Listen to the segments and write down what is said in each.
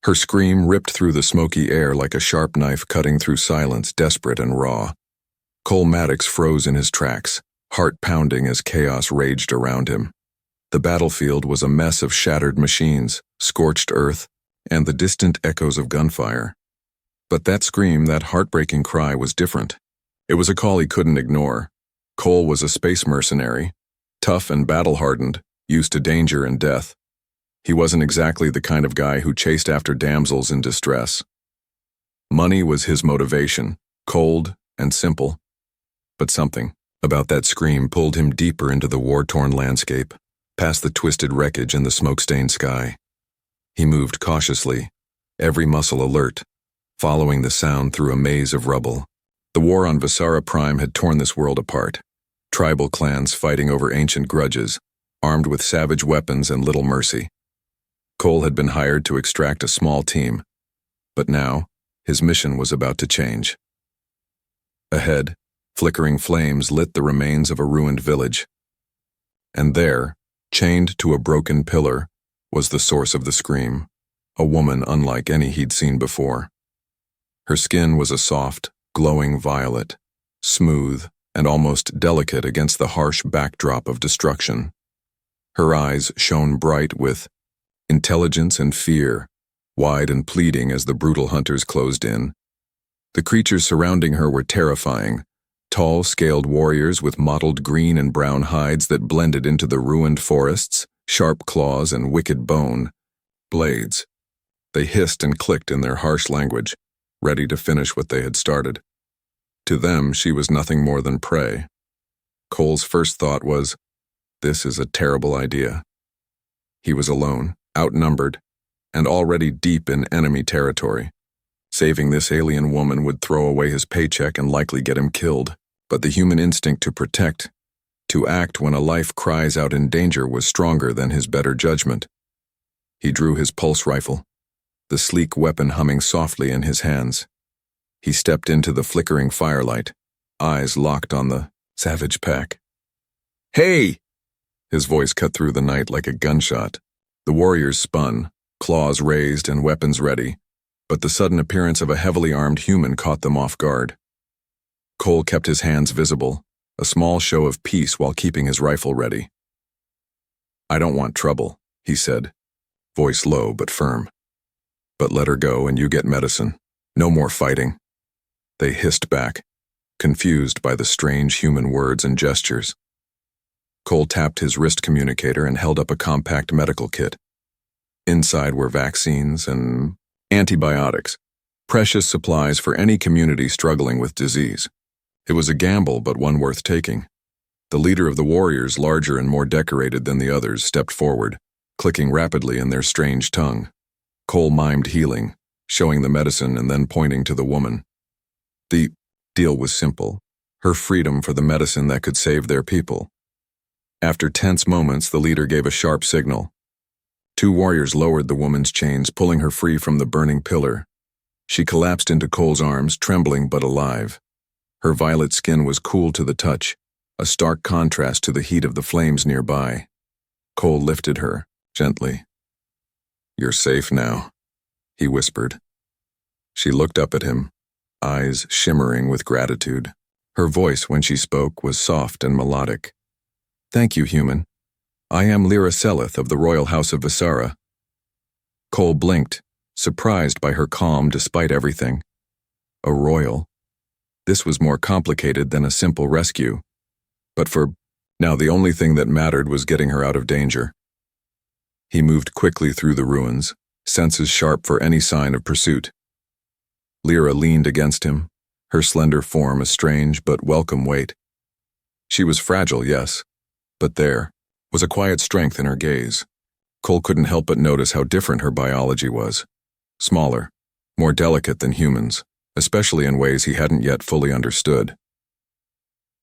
Her scream ripped through the smoky air like a sharp knife cutting through silence, desperate and raw. Cole Maddox froze in his tracks, heart pounding as chaos raged around him. The battlefield was a mess of shattered machines, scorched earth, and the distant echoes of gunfire. But that scream, that heartbreaking cry, was different. It was a call he couldn't ignore. Cole was a space mercenary, tough and battle-hardened, used to danger and death. He wasn't exactly the kind of guy who chased after damsels in distress. Money was his motivation, cold and simple. But something about that scream pulled him deeper into the war-torn landscape, past the twisted wreckage and the smoke-stained sky. He moved cautiously, every muscle alert, following the sound through a maze of rubble. The war on Visara Prime had torn this world apart. Tribal clans fighting over ancient grudges, armed with savage weapons and little mercy. Cole had been hired to extract a small team, but now his mission was about to change. Ahead, flickering flames lit the remains of a ruined village. And there, chained to a broken pillar, was the source of the scream, a woman unlike any he'd seen before. Her skin was a soft, glowing violet, smooth and almost delicate against the harsh backdrop of destruction. Her eyes shone bright with intelligence and fear, wide and pleading as the brutal hunters closed in. The creatures surrounding her were terrifying, tall, scaled warriors with mottled green and brown hides that blended into the ruined forests, sharp claws and wicked bone. Blades. They hissed and clicked in their harsh language, ready to finish what they had started. To them, she was nothing more than prey. Cole's first thought was, this is a terrible idea. He was alone, outnumbered, and already deep in enemy territory. Saving this alien woman would throw away his paycheck and likely get him killed. But the human instinct to protect, to act when a life cries out in danger, was stronger than his better judgment. He drew his pulse rifle, the sleek weapon humming softly in his hands. He stepped into the flickering firelight, eyes locked on the savage pack. "Hey!" His voice cut through the night like a gunshot. The warriors spun, claws raised and weapons ready, but the sudden appearance of a heavily armed human caught them off guard. Cole kept his hands visible, a small show of peace while keeping his rifle ready. "I don't want trouble," he said, voice low but firm. "But let her go and you get medicine. No more fighting." They hissed back, confused by the strange human words and gestures. Cole tapped his wrist communicator and held up a compact medical kit. Inside were vaccines and antibiotics, precious supplies for any community struggling with disease. It was a gamble, but one worth taking. The leader of the warriors, larger and more decorated than the others, stepped forward, clicking rapidly in their strange tongue. Cole mimed healing, showing the medicine and then pointing to the woman. The deal was simple, her freedom for the medicine that could save their people. After tense moments, the leader gave a sharp signal. Two warriors lowered the woman's chains, pulling her free from the burning pillar. She collapsed into Cole's arms, trembling but alive. Her violet skin was cool to the touch, a stark contrast to the heat of the flames nearby. Cole lifted her, gently. "You're safe now," he whispered. She looked up at him, eyes shimmering with gratitude. Her voice, when she spoke, was soft and melodic. "Thank you, human. I am Lyra Seleth of the Royal House of Visara." Cole blinked, surprised by her calm despite everything. A royal. This was more complicated than a simple rescue. But for now, the only thing that mattered was getting her out of danger. He moved quickly through the ruins, senses sharp for any sign of pursuit. Lyra leaned against him, her slender form a strange but welcome weight. She was fragile, yes, but there was a quiet strength in her gaze. Cole couldn't help but notice how different her biology was. Smaller, more delicate than humans, especially in ways he hadn't yet fully understood.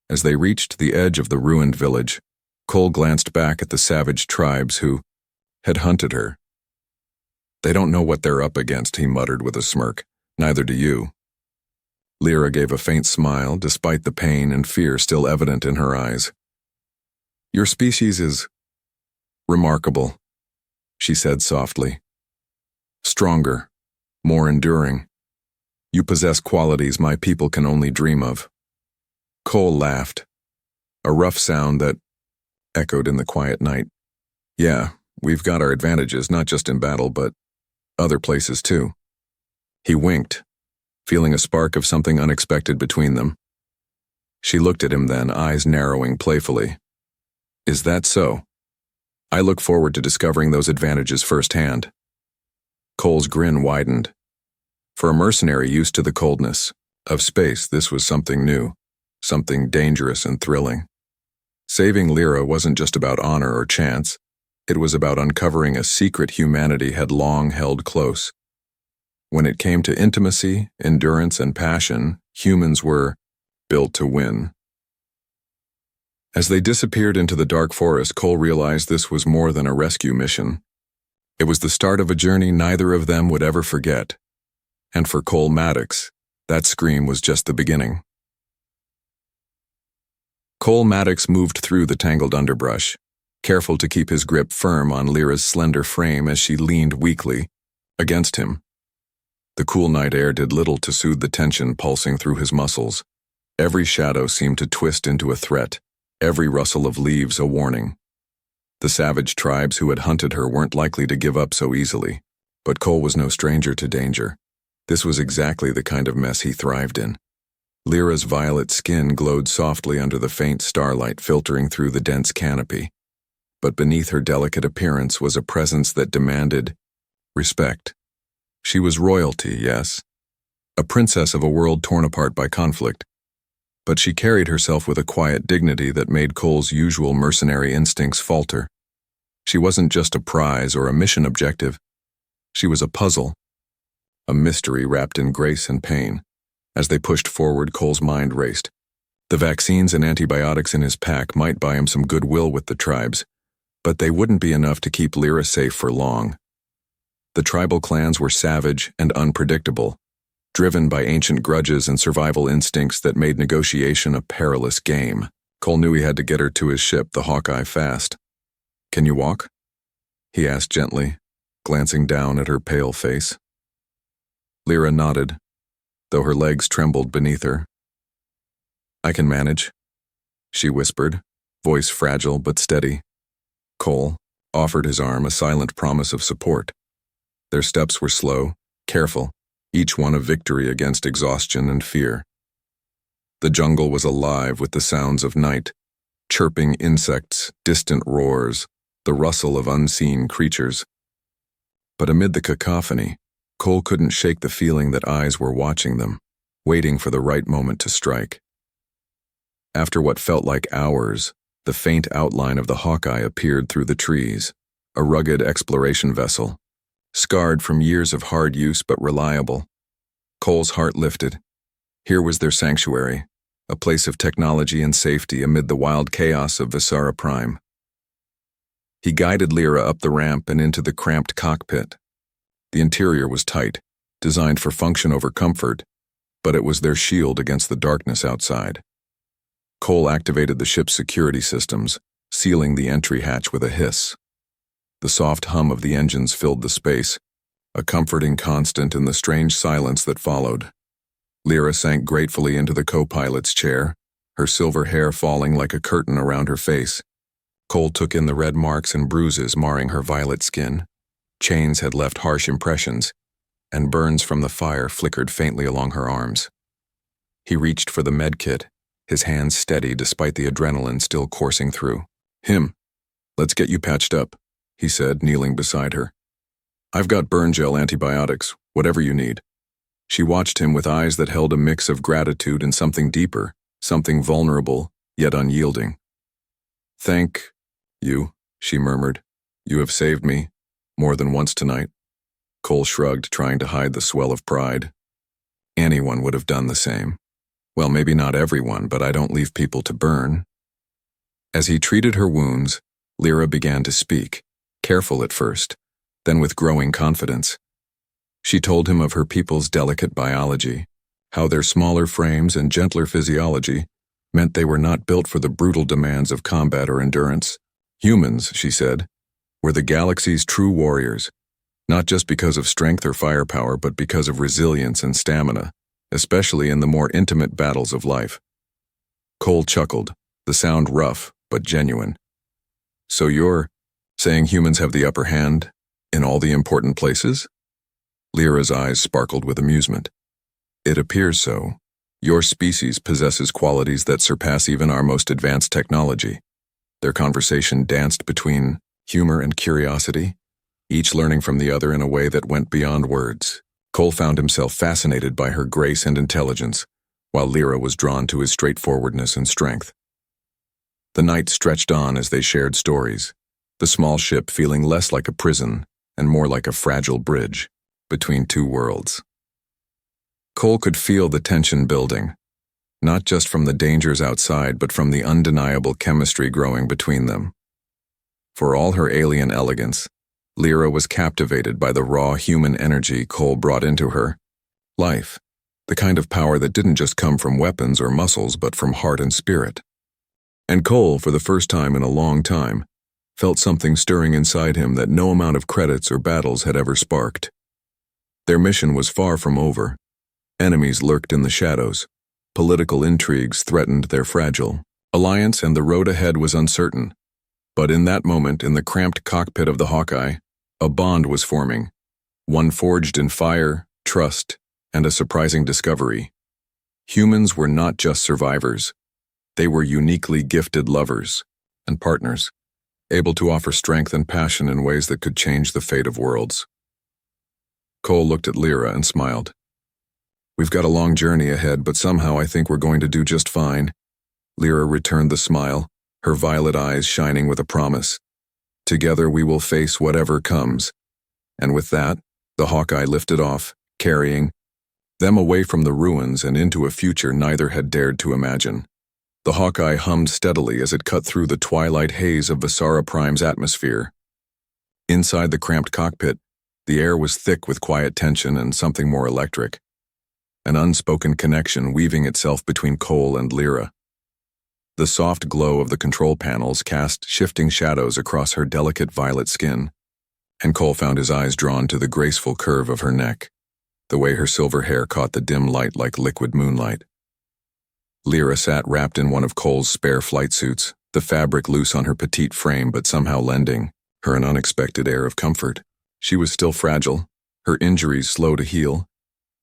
As they reached the edge of the ruined village, Cole glanced back at the savage tribes who had hunted her. "They don't know what they're up against," he muttered with a smirk. "Neither do you." Lyra gave a faint smile, despite the pain and fear still evident in her eyes. "Your species is remarkable," she said softly. "Stronger, more enduring. You possess qualities my people can only dream of." Cole laughed, a rough sound that echoed in the quiet night. "Yeah, we've got our advantages, not just in battle, but other places too." He winked, feeling a spark of something unexpected between them. She looked at him then, eyes narrowing playfully. "Is that so? I look forward to discovering those advantages firsthand." Cole's grin widened. For a mercenary used to the coldness of space, this was something new, something dangerous and thrilling. Saving Lyra wasn't just about honor or chance. It was about uncovering a secret humanity had long held close. When it came to intimacy, endurance, and passion, humans were built to win. As they disappeared into the dark forest, Cole realized this was more than a rescue mission. It was the start of a journey neither of them would ever forget. And for Cole Maddox, that scream was just the beginning. Cole Maddox moved through the tangled underbrush, careful to keep his grip firm on Lyra's slender frame as she leaned weakly against him. The cool night air did little to soothe the tension pulsing through his muscles. Every shadow seemed to twist into a threat, every rustle of leaves a warning. The savage tribes who had hunted her weren't likely to give up so easily, but Cole was no stranger to danger. This was exactly the kind of mess he thrived in. Lyra's violet skin glowed softly under the faint starlight filtering through the dense canopy, but beneath her delicate appearance was a presence that demanded respect. She was royalty, yes, a princess of a world torn apart by conflict, but she carried herself with a quiet dignity that made Cole's usual mercenary instincts falter. She wasn't just a prize or a mission objective. She was a puzzle, a mystery wrapped in grace and pain. As they pushed forward, Cole's mind raced. The vaccines and antibiotics in his pack might buy him some goodwill with the tribes, but they wouldn't be enough to keep Lyra safe for long. The tribal clans were savage and unpredictable, driven by ancient grudges and survival instincts that made negotiation a perilous game. Cole knew he had to get her to his ship, the Hawkeye, fast. "Can you walk?" he asked gently, glancing down at her pale face. Lyra nodded, though her legs trembled beneath her. "I can manage," she whispered, voice fragile but steady. Cole offered his arm, a silent promise of support. Their steps were slow, careful, each one a victory against exhaustion and fear. The jungle was alive with the sounds of night, chirping insects, distant roars, the rustle of unseen creatures. But amid the cacophony, Cole couldn't shake the feeling that eyes were watching them, waiting for the right moment to strike. After what felt like hours, the faint outline of the Hawkeye appeared through the trees, a rugged exploration vessel, scarred from years of hard use but reliable. Cole's heart lifted. Here was their sanctuary, a place of technology and safety amid the wild chaos of Visara Prime. He guided Lyra up the ramp and into the cramped cockpit. The interior was tight, designed for function over comfort, but it was their shield against the darkness outside. Cole activated the ship's security systems, sealing the entry hatch with a hiss. The soft hum of the engines filled the space, a comforting constant in the strange silence that followed. Lyra sank gratefully into the co-pilot's chair, her silver hair falling like a curtain around her face. Cole took in the red marks and bruises marring her violet skin. Chains had left harsh impressions, and burns from the fire flickered faintly along her arms. He reached for the med kit, his hands steady despite the adrenaline still coursing through. "Let's get you patched up," he said, kneeling beside her. "I've got burn gel antibiotics, whatever you need." She watched him with eyes that held a mix of gratitude and something deeper, something vulnerable, yet unyielding. "Thank you," she murmured. "You have saved me, more than once tonight." Cole shrugged, trying to hide the swell of pride. "Anyone would have done the same. Well, maybe not everyone, but I don't leave people to burn." As he treated her wounds, Lyra began to speak, careful at first, then with growing confidence. She told him of her people's delicate biology, how their smaller frames and gentler physiology meant they were not built for the brutal demands of combat or endurance. Humans, she said, were the galaxy's true warriors, not just because of strength or firepower, but because of resilience and stamina, especially in the more intimate battles of life. Cole chuckled, the sound rough but genuine. So you're saying humans have the upper hand in all the important places? Lyra's eyes sparkled with amusement. It appears so. Your species possesses qualities that surpass even our most advanced technology. Their conversation danced between humor and curiosity, each learning from the other in a way that went beyond words. Cole found himself fascinated by her grace and intelligence, while Lyra was drawn to his straightforwardness and strength. The night stretched on as they shared stories, the small ship feeling less like a prison and more like a fragile bridge between two worlds. Cole could feel the tension building, not just from the dangers outside, but from the undeniable chemistry growing between them. For all her alien elegance, Lyra was captivated by the raw human energy Cole brought into her. Life, the kind of power that didn't just come from weapons or muscles, but from heart and spirit. And Cole, for the first time in a long time, felt something stirring inside him that no amount of credits or battles had ever sparked. Their mission was far from over. Enemies lurked in the shadows. Political intrigues threatened their fragile alliance, and the road ahead was uncertain. But in that moment, in the cramped cockpit of the Hawkeye, a bond was forming, one forged in fire, trust, and a surprising discovery. Humans were not just survivors. They were uniquely gifted lovers and partners, able to offer strength and passion in ways that could change the fate of worlds. Cole looked at Lyra and smiled. We've got a long journey ahead, but somehow I think we're going to do just fine. Lyra returned the smile, her violet eyes shining with a promise. Together we will face whatever comes. And with that, the Hawkeye lifted off, carrying them away from the ruins and into a future neither had dared to imagine. The Hawkeye hummed steadily as it cut through the twilight haze of Visara Prime's atmosphere. Inside the cramped cockpit, the air was thick with quiet tension and something more electric. An unspoken connection weaving itself between Cole and Lyra. The soft glow of the control panels cast shifting shadows across her delicate violet skin, and Cole found his eyes drawn to the graceful curve of her neck, the way her silver hair caught the dim light like liquid moonlight. Lyra sat wrapped in one of Cole's spare flight suits, the fabric loose on her petite frame but somehow lending her an unexpected air of comfort. She was still fragile, her injuries slow to heal,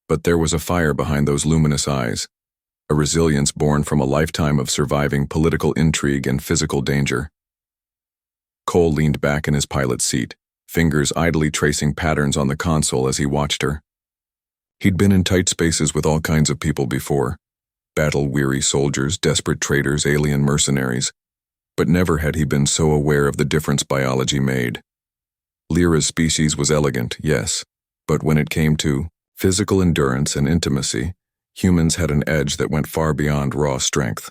but there was a fire behind those luminous eyes, a resilience born from a lifetime of surviving political intrigue and physical danger. Cole leaned back in his pilot's seat, fingers idly tracing patterns on the console as he watched her. He'd been in tight spaces with all kinds of people before, battle-weary soldiers, desperate traders, alien mercenaries, but never had he been so aware of the difference biology made. Lyra's species was elegant, yes, but when it came to physical endurance and intimacy, humans had an edge that went far beyond raw strength.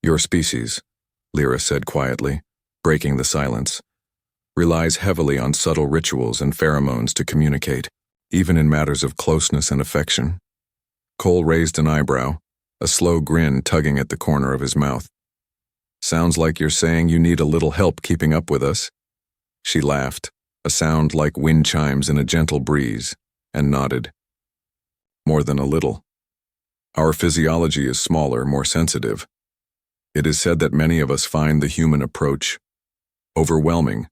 Your species, Lyra said quietly, breaking the silence, relies heavily on subtle rituals and pheromones to communicate, even in matters of closeness and affection. Cole raised an eyebrow, a slow grin tugging at the corner of his mouth. Sounds like you're saying you need a little help keeping up with us. She laughed, a sound like wind chimes in a gentle breeze, and nodded. More than a little. Our physiology is smaller, more sensitive. It is said that many of us find the human approach overwhelming,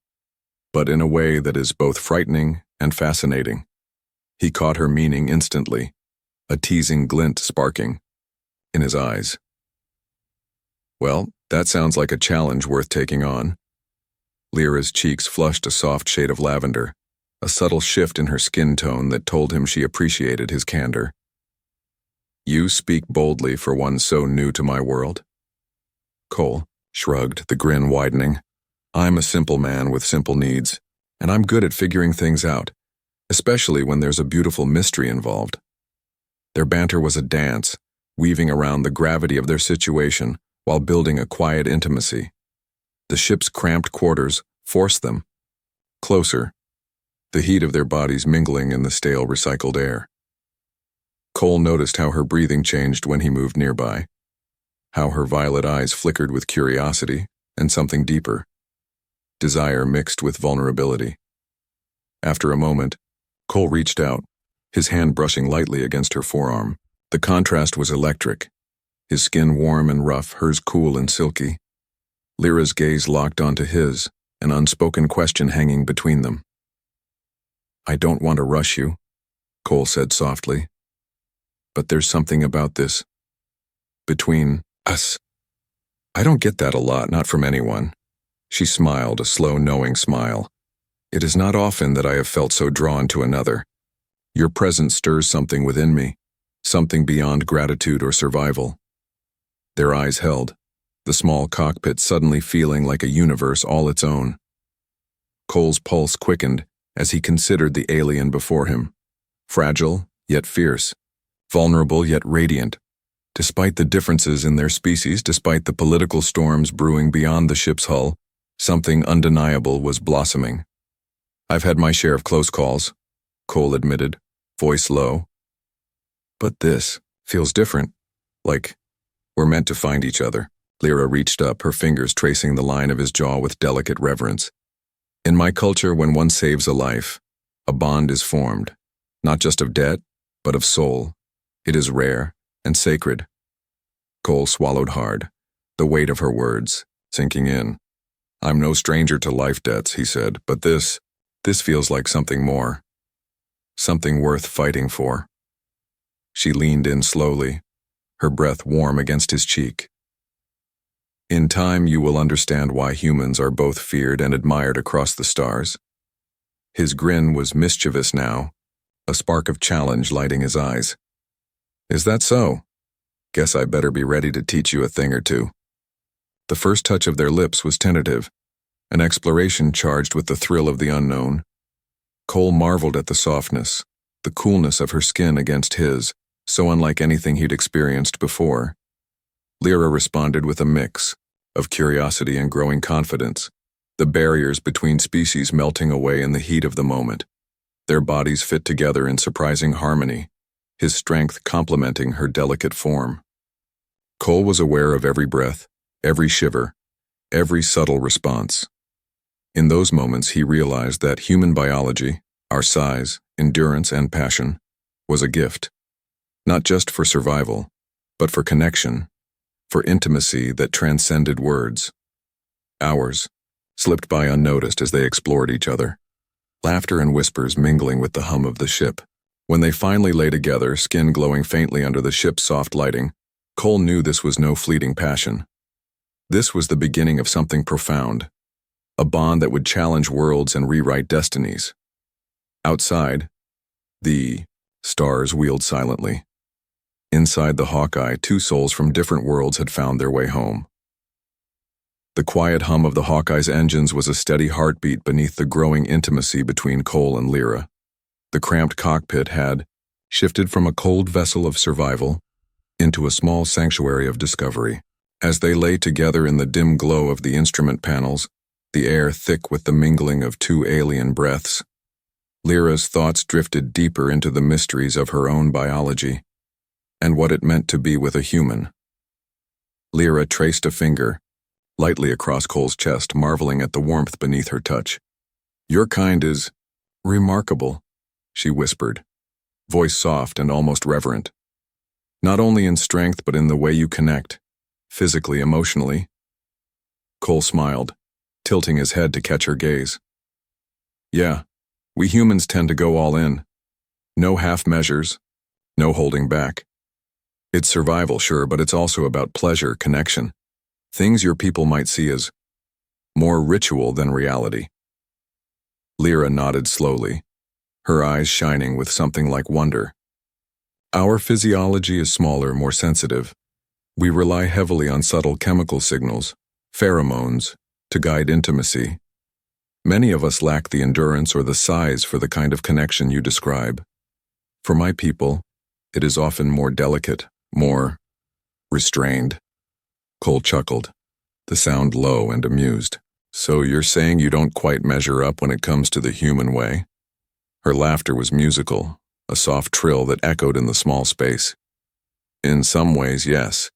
but in a way that is both frightening and fascinating. He caught her meaning instantly, a teasing glint sparking in his eyes. Well, that sounds like a challenge worth taking on. Lyra's cheeks flushed a soft shade of lavender, a subtle shift in her skin tone that told him she appreciated his candor. You speak boldly for one so new to my world. Cole shrugged, the grin widening. I'm a simple man with simple needs, and I'm good at figuring things out, especially when there's a beautiful mystery involved. Their banter was a dance, weaving around the gravity of their situation while building a quiet intimacy. The ship's cramped quarters forced them closer, the heat of their bodies mingling in the stale recycled air. Cole noticed how her breathing changed when he moved nearby, how her violet eyes flickered with curiosity and something deeper, desire mixed with vulnerability. After a moment, Cole reached out, his hand brushing lightly against her forearm. The contrast was electric, his skin warm and rough, hers cool and silky. Lyra's gaze locked onto his, an unspoken question hanging between them. "I don't want to rush you," Cole said softly. "But there's something about this. Between us. I don't get that a lot, not from anyone." She smiled, a slow, knowing smile. "It is not often that I have felt so drawn to another. Your presence stirs something within me, something beyond gratitude or survival." Their eyes held, the small cockpit suddenly feeling like a universe all its own. Cole's pulse quickened as he considered the alien before him. Fragile, yet fierce. Vulnerable, yet radiant. Despite the differences in their species, despite the political storms brewing beyond the ship's hull, something undeniable was blossoming. "I've had my share of close calls," Cole admitted, voice low. "But this feels different. Like we're meant to find each other." Lyra reached up, her fingers tracing the line of his jaw with delicate reverence. "In my culture, when one saves a life, a bond is formed, not just of debt, but of soul. It is rare and sacred." Cole swallowed hard, the weight of her words sinking in. "I'm no stranger to life debts," he said, "but this feels like something more. Something worth fighting for." She leaned in slowly, her breath warm against his cheek. "In time you will understand why humans are both feared and admired across the stars." His grin was mischievous now, a spark of challenge lighting his eyes. "Is that so? Guess I better be ready to teach you a thing or two." The first touch of their lips was tentative, an exploration charged with the thrill of the unknown. Cole marveled at the softness, the coolness of her skin against his, so unlike anything he'd experienced before. Lyra responded with a mix of curiosity and growing confidence, the barriers between species melting away in the heat of the moment. Their bodies fit together in surprising harmony, his strength complementing her delicate form. Cole was aware of every breath, every shiver, every subtle response. In those moments he realized that human biology, our size, endurance, and passion, was a gift, not just for survival, but for connection, for intimacy that transcended words. Hours slipped by unnoticed as they explored each other, laughter and whispers mingling with the hum of the ship. When they finally lay together, skin glowing faintly under the ship's soft lighting, Cole knew this was no fleeting passion. This was the beginning of something profound, a bond that would challenge worlds and rewrite destinies. Outside, the stars wheeled silently. Inside the Hawkeye, two souls from different worlds had found their way home. The quiet hum of the Hawkeye's engines was a steady heartbeat beneath the growing intimacy between Cole and Lyra. The cramped cockpit had shifted from a cold vessel of survival into a small sanctuary of discovery. As they lay together in the dim glow of the instrument panels, the air thick with the mingling of two alien breaths, Lyra's thoughts drifted deeper into the mysteries of her own biology and what it meant to be with a human. Lyra traced a finger lightly across Cole's chest, marveling at the warmth beneath her touch. "Your kind is remarkable," she whispered, voice soft and almost reverent. "Not only in strength but in the way you connect, physically, emotionally." Cole smiled, tilting his head to catch her gaze. "Yeah, we humans tend to go all in. No half measures, no holding back. It's survival, sure, but it's also about pleasure, connection. Things your people might see as more ritual than reality." Lyra nodded slowly, her eyes shining with something like wonder. "Our physiology is smaller, more sensitive. We rely heavily on subtle chemical signals, pheromones, to guide intimacy. Many of us lack the endurance or the size for the kind of connection you describe. For my people, it is often more delicate, more restrained." Cole chuckled, the sound low and amused. "So you're saying you don't quite measure up when it comes to the human way?" Her laughter was musical, a soft trill that echoed in the small space. "In some ways, yes.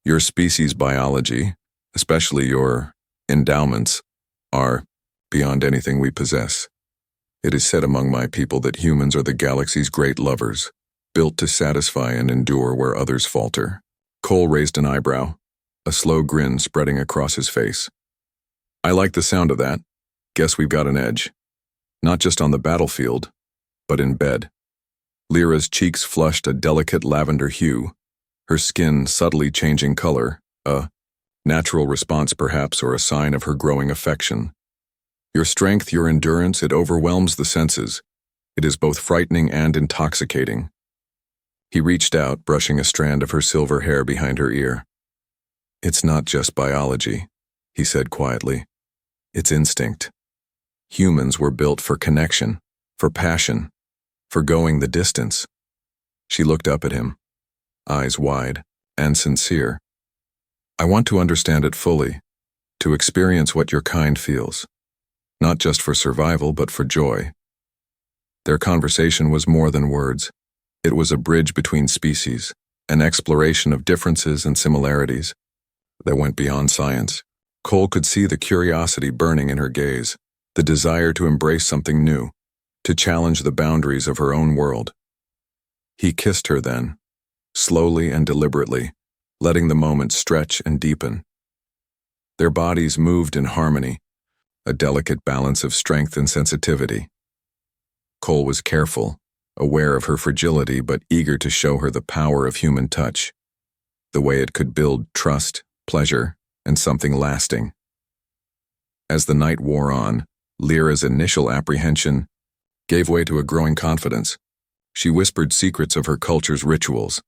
Your species' biology, especially your endowments, are beyond anything we possess. It is said among my people that humans are the galaxy's great lovers, built to satisfy and endure where others falter. Cole raised an eyebrow, a slow grin spreading across his face. I like the sound of that. Guess we've got an edge. Not just on the battlefield, but in bed. Lyra's cheeks flushed a delicate lavender hue, her skin subtly changing color, a natural response perhaps, or a sign of her growing affection. Your strength, your endurance, it overwhelms the senses. It is both frightening and intoxicating. He reached out, brushing a strand of her silver hair behind her ear. It's not just biology, he said quietly. It's instinct. Humans were built for connection, for passion, for going the distance. She looked up at him, eyes wide and sincere. I want to understand it fully, to experience what your kind feels, not just for survival but for joy. Their conversation was more than words. It was a bridge between species, an exploration of differences and similarities that went beyond science. Cole could see the curiosity burning in her gaze, the desire to embrace something new, to challenge the boundaries of her own world. He kissed her then, slowly and deliberately, letting the moment stretch and deepen. Their bodies moved in harmony, a delicate balance of strength and sensitivity. Cole was careful, aware of her fragility but eager to show her the power of human touch, the way it could build trust, pleasure, and something lasting. As the night wore on, Lyra's initial apprehension gave way to a growing confidence. She whispered secrets of her culture's rituals,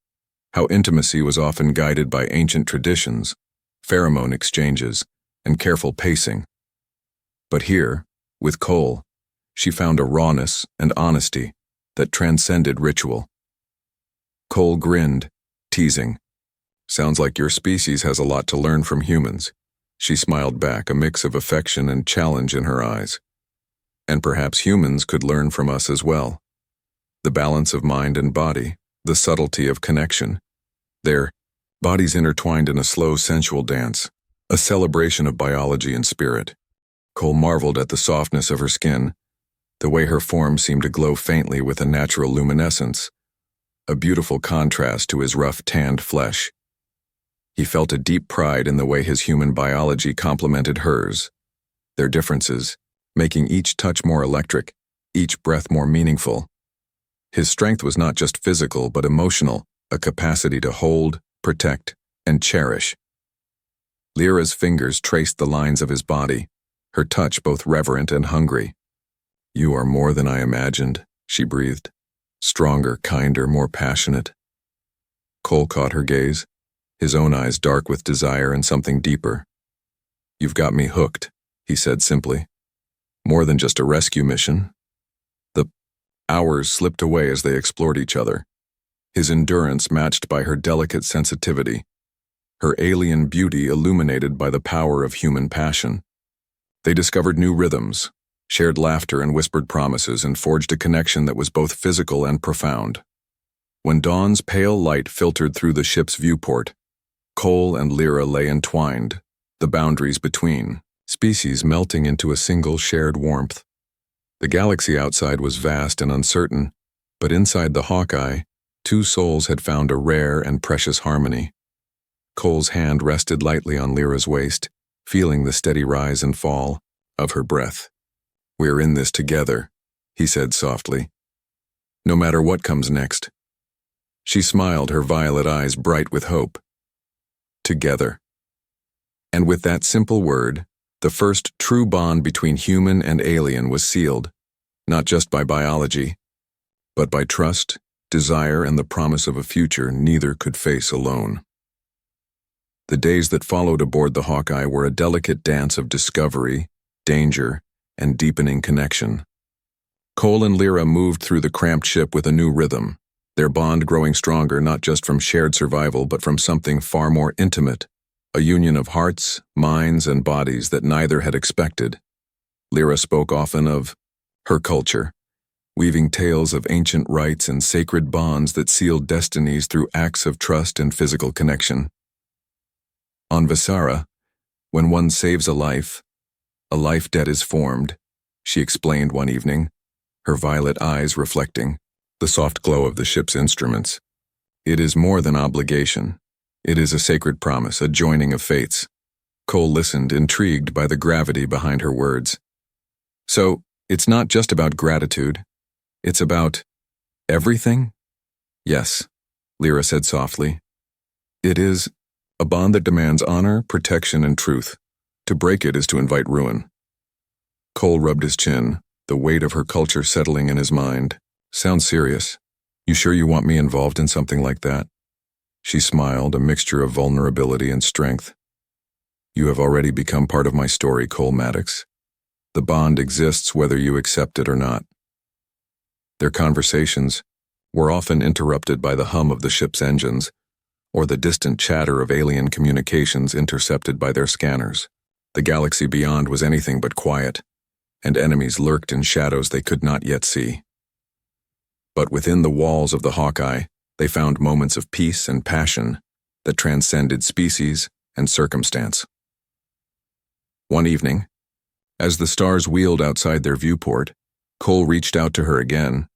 how intimacy was often guided by ancient traditions, pheromone exchanges, and careful pacing. But here, with Cole, she found a rawness and honesty that transcended ritual. Cole grinned, teasing. Sounds like your species has a lot to learn from humans. She smiled back, a mix of affection and challenge in her eyes. And perhaps humans could learn from us as well. The balance of mind and body, the subtlety of connection. Their bodies intertwined in a slow, sensual dance, a celebration of biology and spirit. Cole marveled at the softness of her skin, the way her form seemed to glow faintly with a natural luminescence, a beautiful contrast to his rough, tanned flesh. He felt a deep pride in the way his human biology complemented hers, their differences, making each touch more electric, each breath more meaningful. His strength was not just physical but emotional, a capacity to hold, protect, and cherish. Lyra's fingers traced the lines of his body, her touch both reverent and hungry. You are more than I imagined, she breathed. Stronger, kinder, more passionate. Cole caught her gaze, his own eyes dark with desire and something deeper. You've got me hooked, he said simply. More than just a rescue mission. The hours slipped away as they explored each other, his endurance matched by her delicate sensitivity, her alien beauty illuminated by the power of human passion. They discovered new rhythms, shared laughter and whispered promises, and forged a connection that was both physical and profound. When dawn's pale light filtered through the ship's viewport, Cole and Lyra lay entwined, the boundaries between species melting into a single shared warmth. The galaxy outside was vast and uncertain, but inside the Hawkeye, two souls had found a rare and precious harmony. Cole's hand rested lightly on Lyra's waist, feeling the steady rise and fall of her breath. We're in this together, he said softly. No matter what comes next. She smiled, her violet eyes bright with hope. Together. And with that simple word, the first true bond between human and alien was sealed, not just by biology, but by trust, desire, and the promise of a future neither could face alone. The days that followed aboard the Hawkeye were a delicate dance of discovery, danger, and deepening connection. Cole and Lyra moved through the cramped ship with a new rhythm, their bond growing stronger not just from shared survival but from something far more intimate, a union of hearts, minds, and bodies that neither had expected. Lyra spoke often of her culture, weaving tales of ancient rites and sacred bonds that sealed destinies through acts of trust and physical connection. On Visara, when one saves a life debt is formed, she explained one evening, her violet eyes reflecting the soft glow of the ship's instruments. It is more than obligation. It is a sacred promise, a joining of fates. Cole listened, intrigued by the gravity behind her words. So, it's not just about gratitude. It's about everything? Yes, Lyra said softly. It is a bond that demands honor, protection, and truth. To break it is to invite ruin. Cole rubbed his chin, the weight of her culture settling in his mind. Sounds serious. You sure you want me involved in something like that? She smiled, a mixture of vulnerability and strength. You have already become part of my story, Cole Maddox. The bond exists whether you accept it or not. Their conversations were often interrupted by the hum of the ship's engines or the distant chatter of alien communications intercepted by their scanners. The galaxy beyond was anything but quiet, and enemies lurked in shadows they could not yet see. But within the walls of the Hawkeye, they found moments of peace and passion that transcended species and circumstance. One evening, as the stars wheeled outside their viewport, Cole reached out to her again,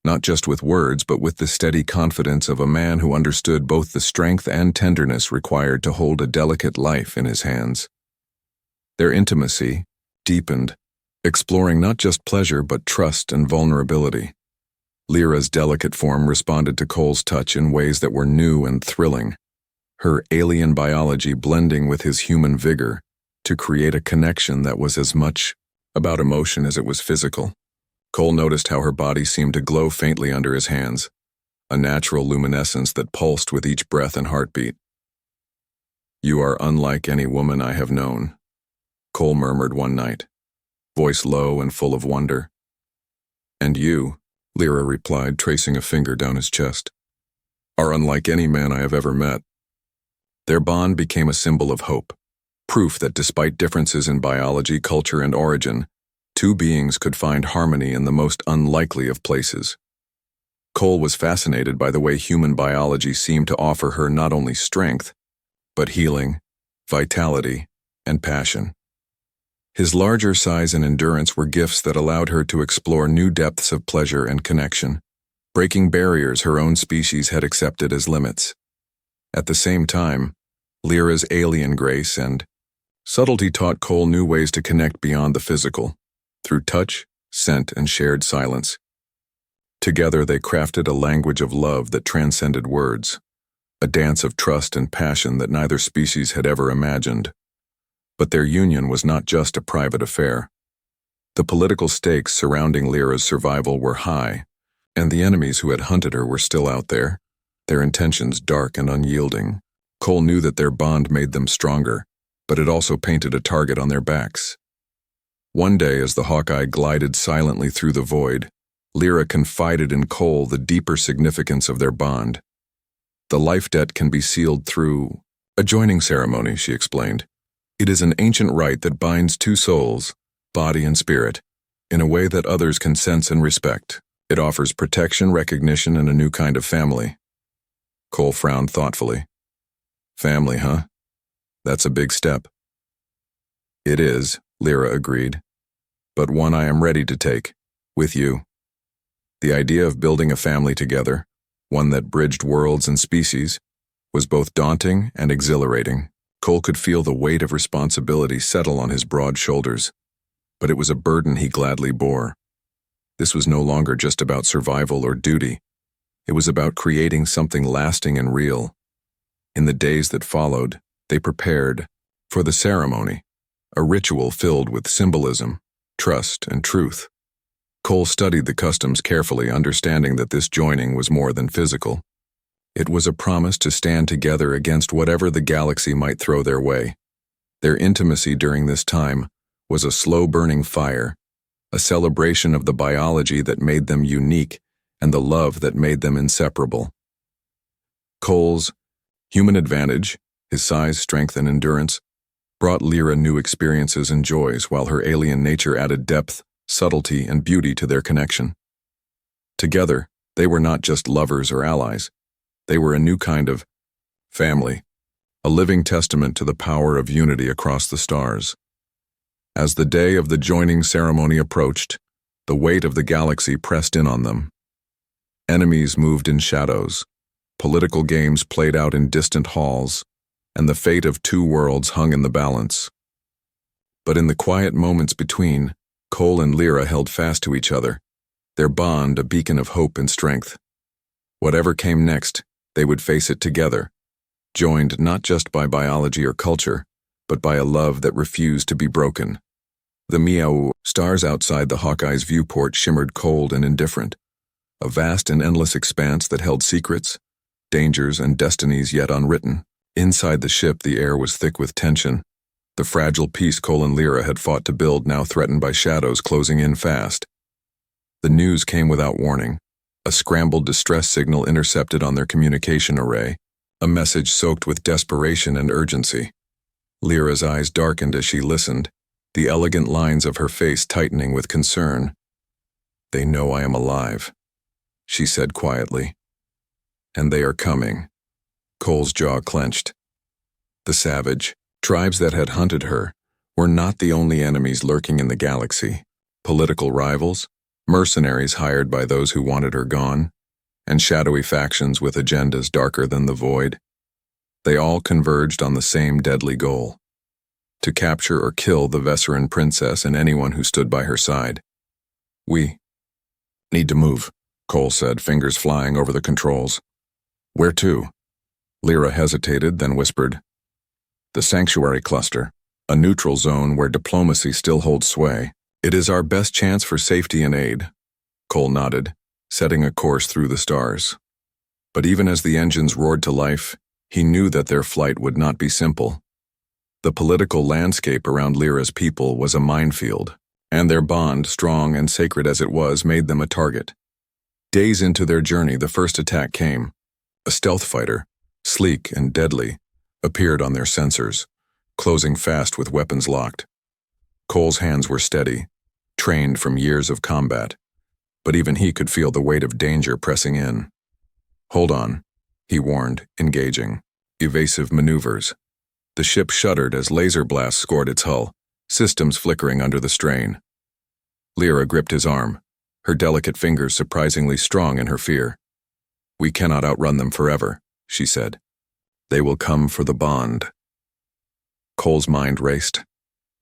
not just with words but with the steady confidence of a man who understood both the strength and tenderness required to hold a delicate life in his hands. Their intimacy deepened, exploring not just pleasure but trust and vulnerability. Lyra's delicate form responded to Cole's touch in ways that were new and thrilling, her alien biology blending with his human vigor to create a connection that was as much about emotion as it was physical. Cole noticed how her body seemed to glow faintly under his hands, a natural luminescence that pulsed with each breath and heartbeat. You are unlike any woman I have known, Cole murmured one night, voice low and full of wonder. And you, Lyra replied, tracing a finger down his chest, are unlike any man I have ever met. Their bond became a symbol of hope, proof that despite differences in biology, culture, and origin, two beings could find harmony in the most unlikely of places. Cole was fascinated by the way human biology seemed to offer her not only strength, but healing, vitality, and passion. His larger size and endurance were gifts that allowed her to explore new depths of pleasure and connection, breaking barriers her own species had accepted as limits. At the same time, Lyra's alien grace and subtlety taught Cole new ways to connect beyond the physical, through touch, scent, and shared silence. Together they crafted a language of love that transcended words, a dance of trust and passion that neither species had ever imagined. But their union was not just a private affair. The political stakes surrounding Lyra's survival were high, and the enemies who had hunted her were still out there, their intentions dark and unyielding. Cole knew that their bond made them stronger, but it also painted a target on their backs. One day, as the Hawkeye glided silently through the void, Lyra confided in Cole the deeper significance of their bond. The life debt can be sealed through a joining ceremony, she explained. It is an ancient rite that binds two souls, body and spirit, in a way that others can sense and respect. It offers protection, recognition, and a new kind of family. Cole frowned thoughtfully. Family, huh? That's a big step. It is, Lyra agreed, but one I am ready to take, with you. The idea of building a family together, one that bridged worlds and species, was both daunting and exhilarating. Cole could feel the weight of responsibility settle on his broad shoulders, but it was a burden he gladly bore. This was no longer just about survival or duty. It was about creating something lasting and real. In the days that followed, they prepared for the ceremony, a ritual filled with symbolism, trust, and truth. Cole studied the customs carefully, understanding that this joining was more than physical. It was a promise to stand together against whatever the galaxy might throw their way. Their intimacy during this time was a slow-burning fire, a celebration of the biology that made them unique and the love that made them inseparable. Cole's human advantage, his size, strength, and endurance, brought Lyra new experiences and joys, while her alien nature added depth, subtlety, and beauty to their connection. Together, they were not just lovers or allies. They were a new kind of family, a living testament to the power of unity across the stars. As the day of the joining ceremony approached, The weight of the galaxy pressed in on them. Enemies moved in shadows, political games played out in distant halls, and the fate of two worlds hung in the balance. But in the quiet moments between, Cole and Lyra held fast to each other, their bond a beacon of hope and strength. Whatever came next, they would face it together, joined not just by biology or culture, but by a love that refused to be broken. The Miao stars outside the Hawkeye's viewport shimmered cold and indifferent, a vast and endless expanse that held secrets, dangers, and destinies yet unwritten. Inside the ship, the air was thick with tension. The fragile peace Cole and Lyra had fought to build now threatened by shadows closing in fast. The news came without warning. A scrambled distress signal intercepted on their communication array, a message soaked with desperation and urgency. Lyra's eyes darkened as she listened, the elegant lines of her face tightening with concern. "They know I am alive," she said quietly. "And they are coming." Cole's jaw clenched. The savage, tribes that had hunted her, were not the only enemies lurking in the galaxy. Political rivals, mercenaries hired by those who wanted her gone, and shadowy factions with agendas darker than the void. They all converged on the same deadly goal: to capture or kill the Vesseran princess and anyone who stood by her side. "We need to move," Cole said, fingers flying over the controls. "Where to?" Lyra hesitated, then whispered, "The Sanctuary Cluster, a neutral zone where diplomacy still holds sway. It is our best chance for safety and aid." Cole nodded, setting a course through the stars. But even as the engines roared to life, he knew that their flight would not be simple. The political landscape around Lyra's people was a minefield, and their bond, strong and sacred as it was, made them a target. Days into their journey, the first attack came. A stealth fighter, sleek and deadly, appeared on their sensors, closing fast with weapons locked. Cole's hands were steady, trained from years of combat, but even he could feel the weight of danger pressing in. "Hold on," he warned, engaging. Evasive maneuvers. The ship shuddered as laser blasts scored its hull, systems flickering under the strain. Lyra gripped his arm, her delicate fingers surprisingly strong in her fear. "We cannot outrun them forever," she said. "They will come for the bond." Cole's mind raced.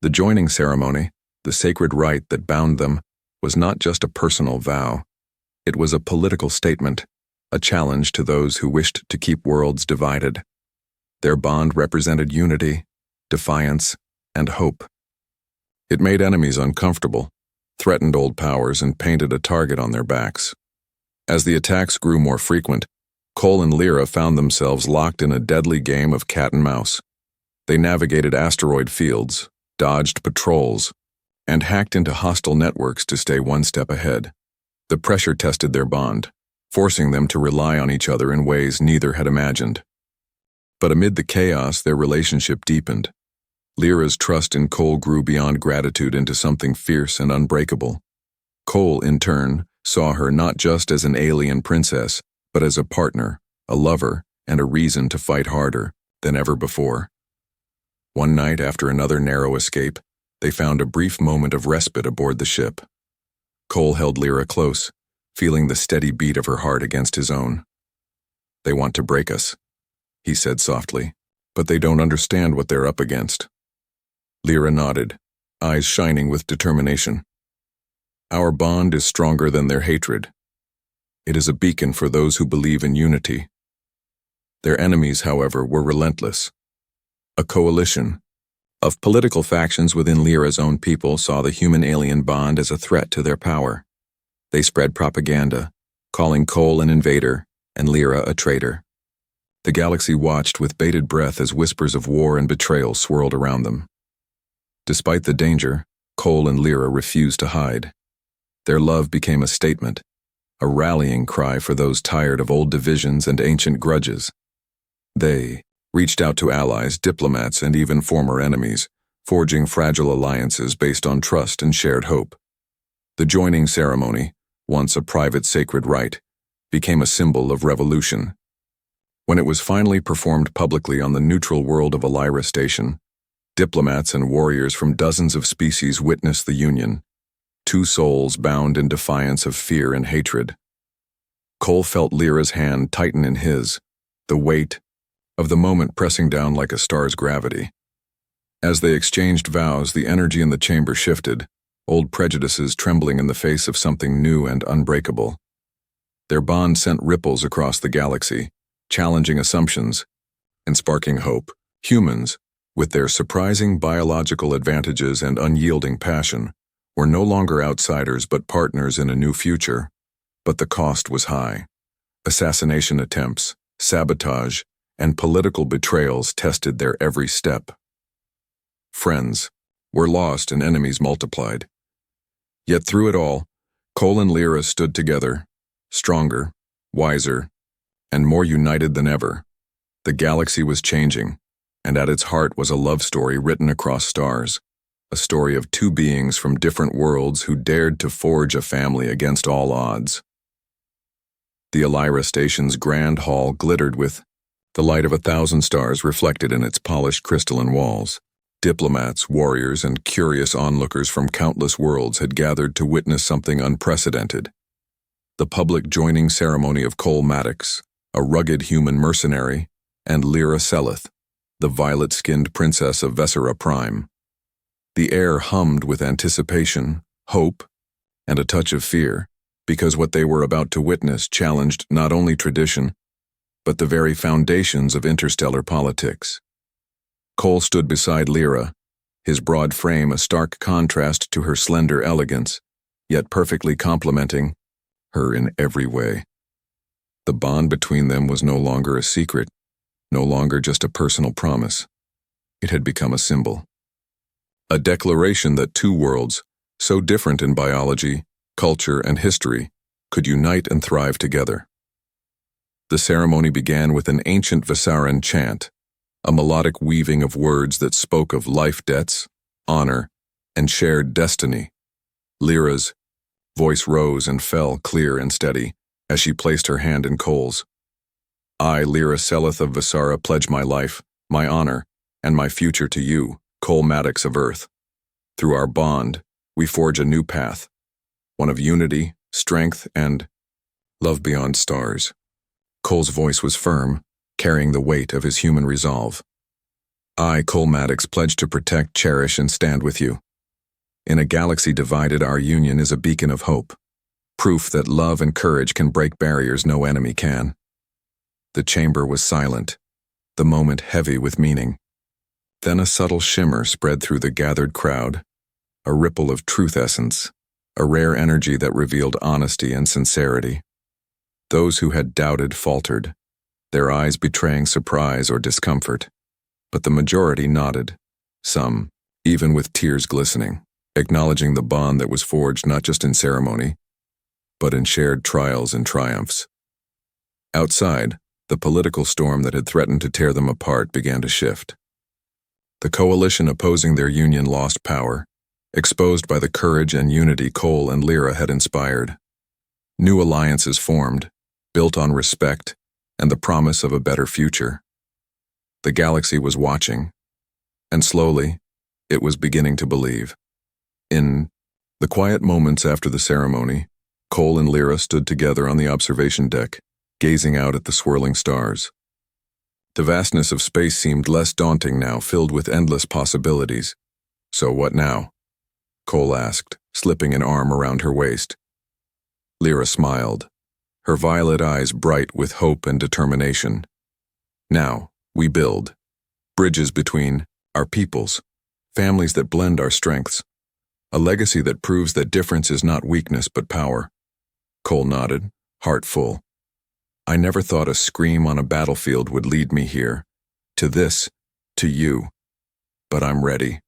The joining ceremony, the sacred rite that bound them, was not just a personal vow. It was a political statement, a challenge to those who wished to keep worlds divided. Their bond represented unity, defiance, and hope. It made enemies uncomfortable, threatened old powers, and painted a target on their backs. As the attacks grew more frequent, Cole and Lyra found themselves locked in a deadly game of cat and mouse. They navigated asteroid fields, dodged patrols, and hacked into hostile networks to stay one step ahead. The pressure tested their bond, forcing them to rely on each other in ways neither had imagined. But amid the chaos, their relationship deepened. Lyra's trust in Cole grew beyond gratitude into something fierce and unbreakable. Cole, in turn, saw her not just as an alien princess, but as a partner, a lover, and a reason to fight harder than ever before. One night, after another narrow escape, they found a brief moment of respite aboard the ship. Cole held Lyra close, feeling the steady beat of her heart against his own. "They want to break us," he said softly, "but they don't understand what they're up against." Lyra nodded, eyes shining with determination. "Our bond is stronger than their hatred. It is a beacon for those who believe in unity." Their enemies, however, were relentless. A coalition of political factions within Lyra's own people saw the human-alien bond as a threat to their power. They spread propaganda, calling Cole an invader and Lyra a traitor. The galaxy watched with bated breath as whispers of war and betrayal swirled around them. Despite the danger, Cole and Lyra refused to hide. Their love became a statement, a rallying cry for those tired of old divisions and ancient grudges. They reached out to allies, diplomats, and even former enemies, forging fragile alliances based on trust and shared hope. The joining ceremony, once a private sacred rite, became a symbol of revolution. When it was finally performed publicly on the neutral world of Elira Station, diplomats and warriors from dozens of species witnessed the union, two souls bound in defiance of fear and hatred. Cole felt Lyra's hand tighten in his, the weight of the moment pressing down like a star's gravity. As they exchanged vows, the energy in the chamber shifted, old prejudices trembling in the face of something new and unbreakable. Their bond sent ripples across the galaxy, challenging assumptions and sparking hope. Humans, with their surprising biological advantages and unyielding passion, were no longer outsiders but partners in a new future. But the cost was high. Assassination attempts, sabotage, and political betrayals tested their every step. Friends were lost and enemies multiplied. Yet through it all, Cole and Lyra stood together, stronger, wiser, and more united than ever. The galaxy was changing, and at its heart was a love story written across stars, a story of two beings from different worlds who dared to forge a family against all odds. The Elira station's grand hall glittered with the light of 1,000 stars reflected in its polished crystalline walls. Diplomats, warriors, and curious onlookers from countless worlds had gathered to witness something unprecedented. The public joining ceremony of Cole Maddox, a rugged human mercenary, and Lyra Seleth, the violet-skinned princess of Vesera Prime. The air hummed with anticipation, hope, and a touch of fear, because what they were about to witness challenged not only tradition, but the very foundations of interstellar politics. Cole stood beside Lyra, his broad frame a stark contrast to her slender elegance, yet perfectly complementing her in every way. The bond between them was no longer a secret, no longer just a personal promise. It had become a symbol. A declaration that two worlds, so different in biology, culture, and history, could unite and thrive together. The ceremony began with an ancient Vesaran chant, a melodic weaving of words that spoke of life debts, honor, and shared destiny. Lyra's voice rose and fell clear and steady as she placed her hand in Cole's. I, Lyra Seleth of Vesera, pledge my life, my honor, and my future to you, Cole Maddox of Earth. Through our bond, we forge a new path, one of unity, strength, and love beyond stars. Cole's voice was firm, carrying the weight of his human resolve. I, Cole Maddox, pledge to protect, cherish, and stand with you. In a galaxy divided, our union is a beacon of hope, proof that love and courage can break barriers no enemy can. The chamber was silent, the moment heavy with meaning. Then a subtle shimmer spread through the gathered crowd, a ripple of truth essence, a rare energy that revealed honesty and sincerity. Those who had doubted faltered, their eyes betraying surprise or discomfort, but the majority nodded, some, even with tears glistening, acknowledging the bond that was forged not just in ceremony, but in shared trials and triumphs. Outside, the political storm that had threatened to tear them apart began to shift. The coalition opposing their union lost power, exposed by the courage and unity Cole and Lyra had inspired. New alliances formed, built on respect and the promise of a better future. The galaxy was watching, and slowly, it was beginning to believe. In the quiet moments after the ceremony, Cole and Lyra stood together on the observation deck, gazing out at the swirling stars. The vastness of space seemed less daunting now, filled with endless possibilities. So what now? Cole asked, slipping an arm around her waist. Lyra smiled, her violet eyes bright with hope and determination. Now, we build bridges between our peoples, families that blend our strengths, a legacy that proves that difference is not weakness but power. Cole nodded, heart full. I never thought a scream on a battlefield would lead me here, to this, to you. But I'm ready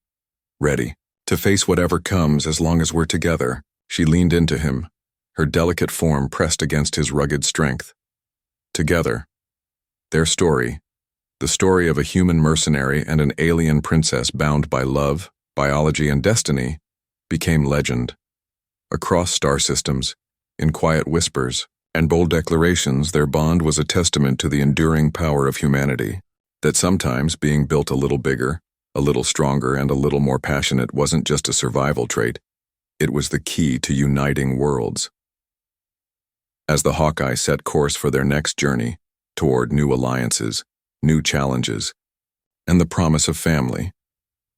to face whatever comes as long as we're together. She leaned into him, her delicate form pressed against his rugged strength. Together. Their story, the story of a human mercenary and an alien princess bound by love, biology, and destiny, became legend. Across star systems, in quiet whispers and bold declarations, their bond was a testament to the enduring power of humanity, that sometimes being built a little bigger, a little stronger, and a little more passionate wasn't just a survival trait. It was the key to uniting worlds. As the Hawkeye set course for their next journey, toward new alliances, new challenges, and the promise of family,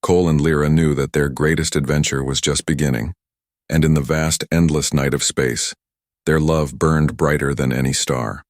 Cole and Lyra knew that their greatest adventure was just beginning, and in the vast, endless night of space, their love burned brighter than any star.